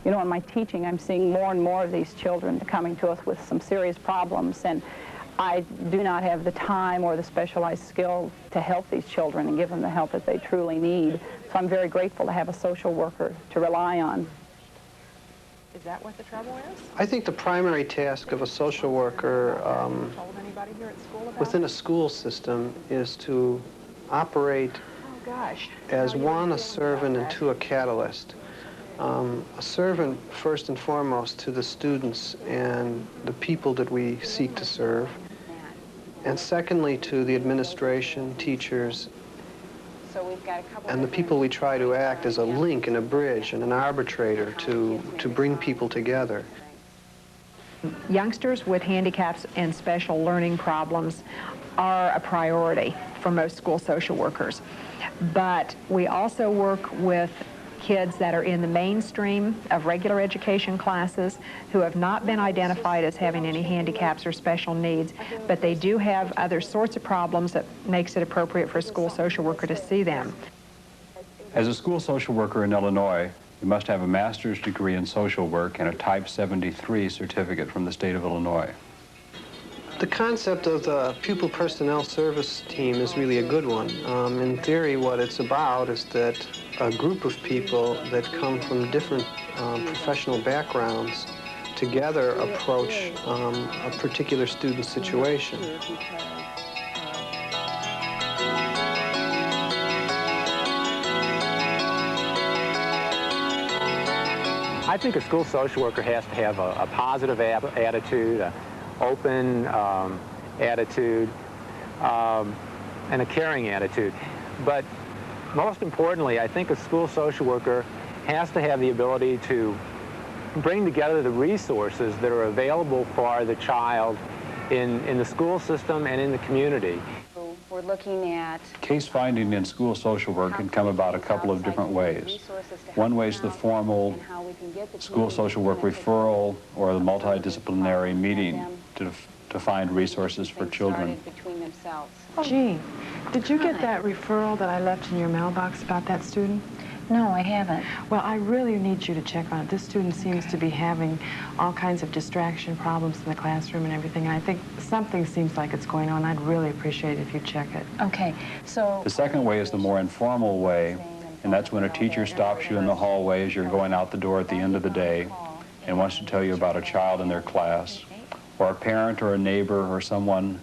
You know, in my teaching, I'm seeing more and more of these children coming to us with some serious problems, and I do not have the time or the specialized skill to help these children and give them the help that they truly need. So I'm very grateful to have a social worker to rely on. Is that what the trouble is? I think the primary task of a social worker within a school system is to operate as one, a servant, and two, a catalyst. A servant first and foremost to the students and the people that we seek to serve, and secondly to the administration, teachers, and the people we try to act as a link and a bridge and an arbitrator to bring people together. Youngsters with handicaps and special learning problems are a priority for most school social workers. But we also work with kids that are in the mainstream of regular education classes who have not been identified as having any handicaps or special needs, but they do have other sorts of problems that makes it appropriate for a school social worker to see them. As a school social worker in Illinois, you must have a master's degree in social work and a Type 73 certificate from the state of Illinois. The concept of the pupil personnel service team is really a good one. In theory, what it's about is that a group of people that come from different professional backgrounds together approach a particular student situation. I think a school social worker has to have a positive attitude, an open attitude, and a caring attitude. But most importantly, I think a school social worker has to have the ability to bring together the resources that are available for the child in the school system and in the community. We're looking at Case finding in school social work can come about a couple of different ways. One way is the formal school social work referral or the multidisciplinary meeting to find resources for children. Gee, did you get that referral that I left in your mailbox about that student? No, I haven't. Well, I really need you to check on it. This student seems to be having all kinds of distraction problems in the classroom and everything, and I think something seems like it's going on. I'd really appreciate it if you check it. Okay, so... The second way is the more informal way, and that's when a teacher stops you in the hallway as you're going out the door at the end of the day and wants to tell you about a child in their class, or a parent or a neighbor or someone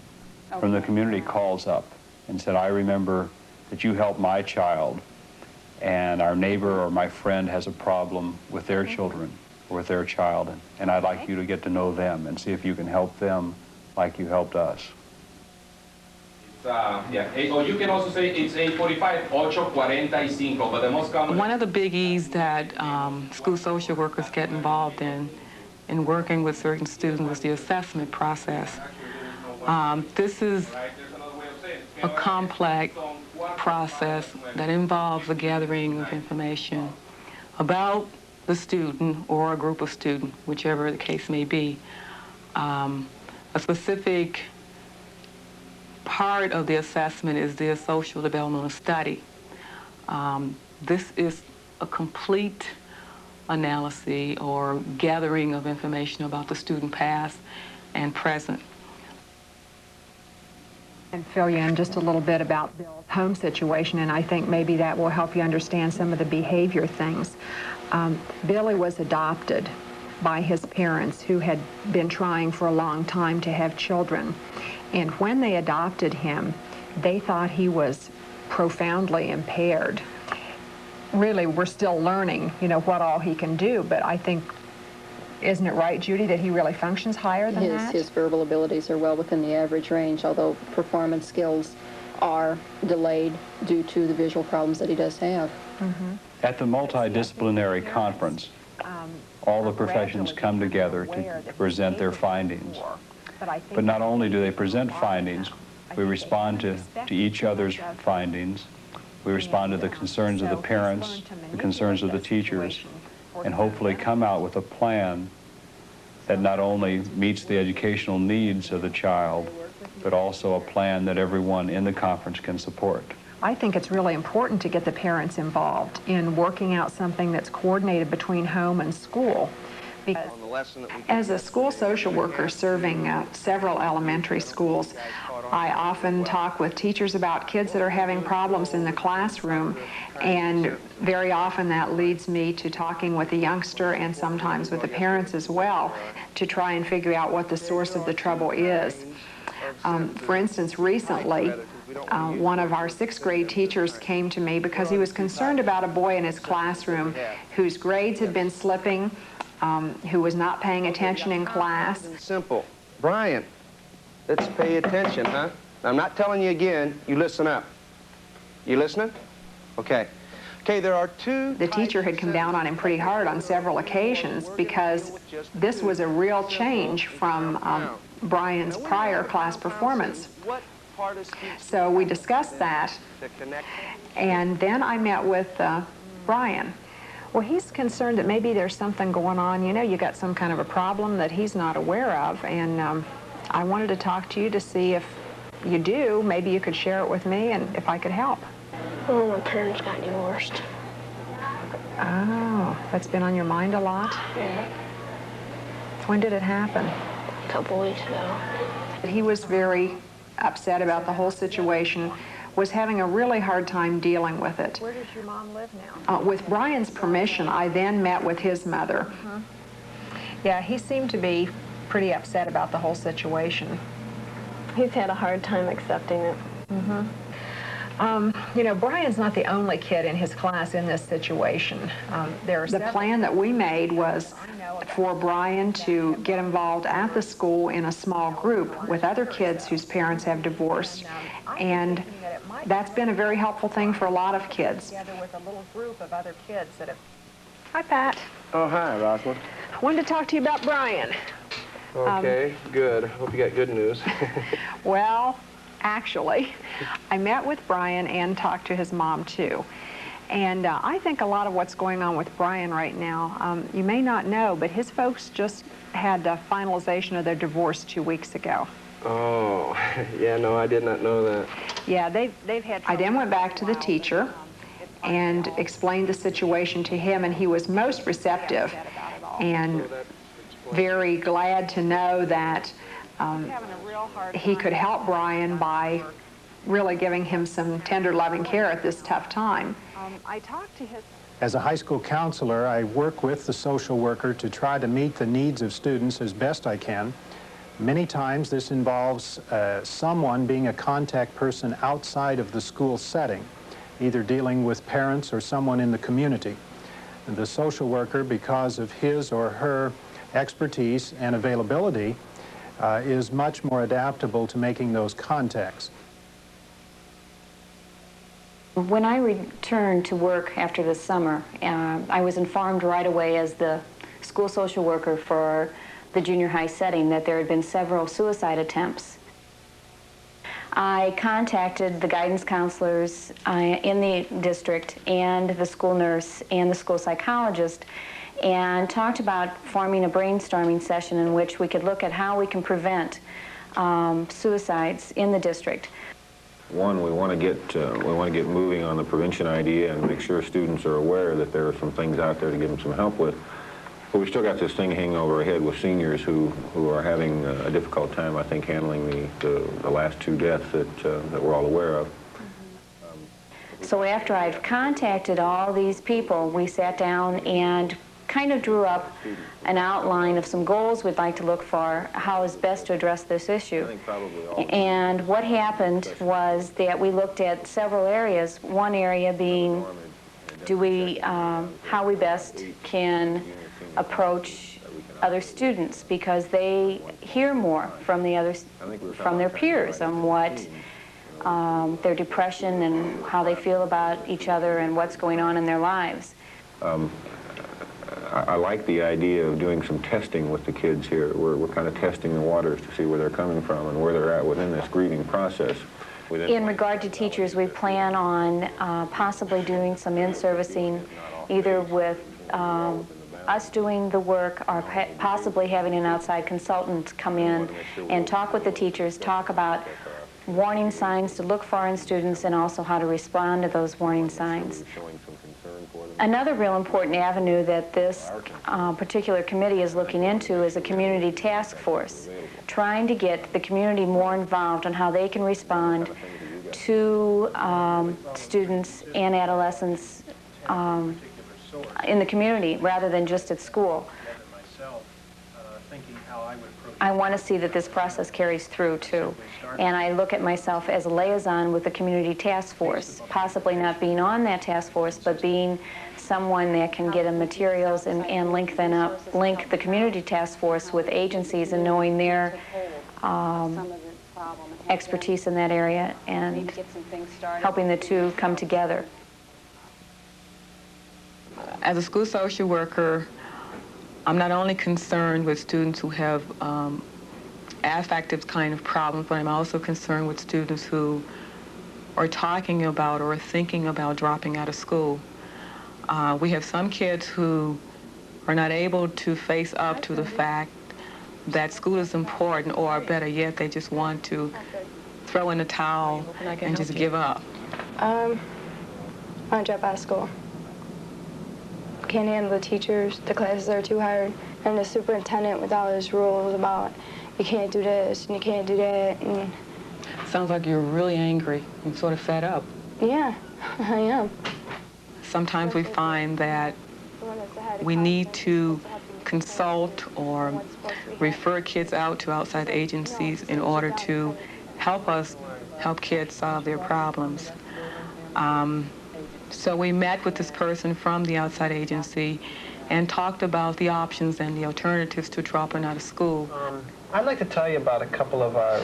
from the community calls up and said, I remember that you helped my child, and our neighbor or my friend has a problem with their children or with their child, and I'd like you to get to know them and see if you can help them like you helped us. Or you can also say it's 8:45, 8:45, but the most common... One of the biggies that school social workers get involved in working with certain students is the assessment process. This is a complex process that involves the gathering of information about the student or a group of students, whichever the case may be. A specific part of the assessment is the social developmental study. This is a complete analysis or gathering of information about the student past and present. And fill you in just a little bit about Bill's home situation, and I think maybe that will help you understand some of the behavior things. Billy was adopted by his parents who had been trying for a long time to have children. And when they adopted him, they thought he was profoundly impaired. Really, we're still learning, you know, what all he can do, but I think, isn't it right, Judy, that he really functions higher than that? His verbal abilities are well within the average range, although performance skills are delayed due to the visual problems that he does have. Mm-hmm. At the multidisciplinary conference, all the professions come together to present their findings. But not only do they present findings, we respond to each other's findings. We respond to the concerns of the parents, the concerns of the teachers, and hopefully come out with a plan that not only meets the educational needs of the child, but also a plan that everyone in the conference can support. I think it's really important to get the parents involved in working out something that's coordinated between home and school. Because as a school social worker serving several elementary schools, I often talk with teachers about kids that are having problems in the classroom, and very often that leads me to talking with the youngster and sometimes with the parents as well to try and figure out what the source of the trouble is. For instance, recently, one of our 6th grade teachers came to me because he was concerned about a boy in his classroom whose grades had been slipping, who was not paying attention in class. Simple. Brian, let's pay attention, huh? I'm not telling you again, you listen up. You listening? Okay. Okay, there are two... The teacher had come down on him pretty hard on several occasions because this was a real change from Brian's prior class performance. So we discussed that, and then I met with Brian. Well, he's concerned that maybe there's something going on. You know, you got some kind of a problem that he's not aware of, and I wanted to talk to you to see if you do. Maybe you could share it with me and if I could help. Well, my parents got divorced. Oh, that's been on your mind a lot? Yeah. When did it happen? A couple weeks ago. He was very upset about the whole situation, was having a really hard time dealing with it. Where does your mom live now? With Brian's permission, I then met with his mother. Yeah, he seemed to be pretty upset about the whole situation. He's had a hard time accepting it. You know, Brian's not the only kid in his class in this situation. The plan that we made was for Brian to get involved at the school in a small group with other kids whose parents have divorced, and that's been a very helpful thing for a lot of kids. With a little group of other kids that have... Hi, Pat. Oh, hi, Rosalind. Wanted to talk to you about Brian. Okay, good. Hope you got good news. Well, actually, I met with Brian and talked to his mom, too. And I think a lot of what's going on with Brian right now, you may not know, but his folks just had a finalization of their divorce 2 weeks ago. Oh, yeah, no, I did not know that. Yeah, they've had... I then went back to the teacher and explained the situation to him, and he was most receptive and very glad to know that he could help Brian by really giving him some tender, loving care at this tough time. I talked to his... As a high school counselor, I work with the social worker to try to meet the needs of students as best I can. Many times this involves someone being a contact person outside of the school setting, either dealing with parents or someone in the community. And the social worker, because of his or her expertise and availability, is much more adaptable to making those contacts. When I returned to work after the summer, I was informed right away as the school social worker for the junior high setting that there had been several suicide attempts. I contacted the guidance counselors in the district and the school nurse and the school psychologist and talked about forming a brainstorming session in which we could look at how we can prevent suicides in the district. One, we want to get moving on the prevention idea and make sure students are aware that there are some things out there to give them some help with. But we still got this thing hanging over our head with seniors who are having a difficult time, I think, handling the last 2 deaths that we're all aware of. So after I've contacted all these people, we sat down and kind of drew up an outline of some goals we'd like to look for, how is best to address this issue. And what happened was that we looked at several areas, one area being how we best can approach other students, because they hear more from their peers on what their depression and how they feel about each other and what's going on in their lives. I like the idea of doing some testing with the kids here. We're kind of testing the waters to see where they're coming from and where they're at within this grieving process. In regard to teachers, we plan on possibly doing some in-servicing, either with us doing the work or possibly having an outside consultant come in and talk with the teachers, talk about warning signs to look for in students and also how to respond to those warning signs. Another real important avenue that this particular committee is looking into is a community task force, trying to get the community more involved on how they can respond to students and adolescents in the community rather than just at school. I want to see that this process carries through too. And I look at myself as a liaison with the community task force, possibly not being on that task force, but being someone that can get them materials and link the community task force with agencies and knowing their expertise in that area and helping the two come together. As a school social worker, I'm not only concerned with students who have affective kind of problems, but I'm also concerned with students who are talking about or thinking about dropping out of school. We have some kids who are not able to face up to the fact that school is important, or better yet, they just want to throw in the towel and just give up. I want to drop out of school. Can't handle the teachers, the classes are too hard, and the superintendent with all his rules about you can't do this and you can't do that. And sounds like you're really angry and sort of fed up. Yeah, I am. Sometimes we find that we need to consult or refer kids out to outside agencies in order to help kids solve their problems. So we met with this person from the outside agency and talked about the options and the alternatives to dropping out of school. I'd like to tell you about a couple of our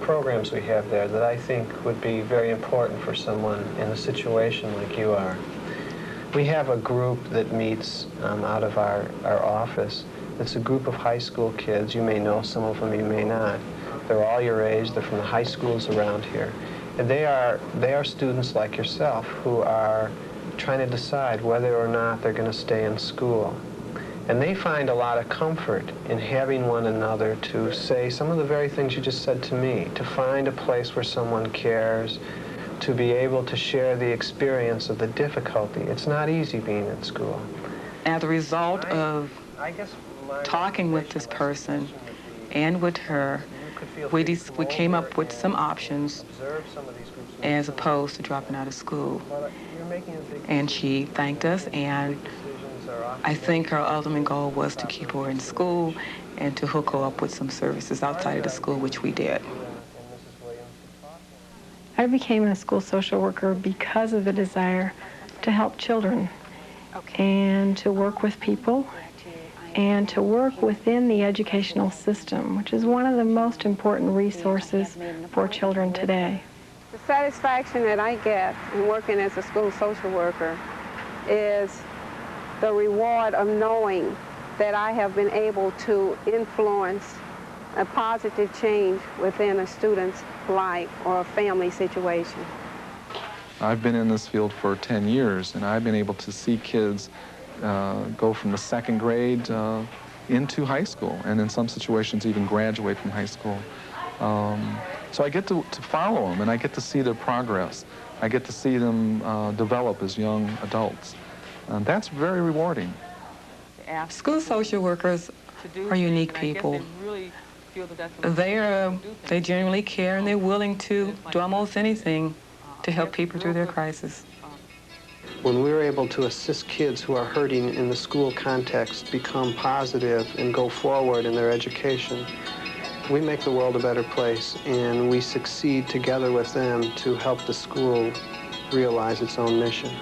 programs we have there that I think would be very important for someone in a situation like you are. We have a group that meets out of our office. It's a group of high school kids. You may know some of them, you may not. They're all your age. They're from the high schools around here. And they are students like yourself who are trying to decide whether or not they're going to stay in school. And they find a lot of comfort in having one another to say some of the very things you just said to me, to find a place where someone cares, to be able to share the experience of the difficulty. It's not easy being in school. As a result of talking with this person and with her, we came up with some options as opposed to dropping out of school. And she thanked us, and I think her ultimate goal was to keep her in school and to hook her up with some services outside of the school, which we did. I became a school social worker because of the desire to help children and to work with people and to work within the educational system, which is one of the most important resources for children today. The satisfaction that I get in working as a school social worker is the reward of knowing that I have been able to influence a positive change within a student's life or a family situation. I've been in this field for 10 years, and I've been able to see kids go from the second grade into high school, and in some situations even graduate from high school. So I get to follow them, and I get to see their progress. I get to see them develop as young adults. And that's very rewarding. School social workers are unique people. They genuinely care, and they're willing to do almost anything to help people through their crisis. When we're able to assist kids who are hurting in the school context become positive and go forward in their education, we make the world a better place, and we succeed together with them to help the school realize its own mission.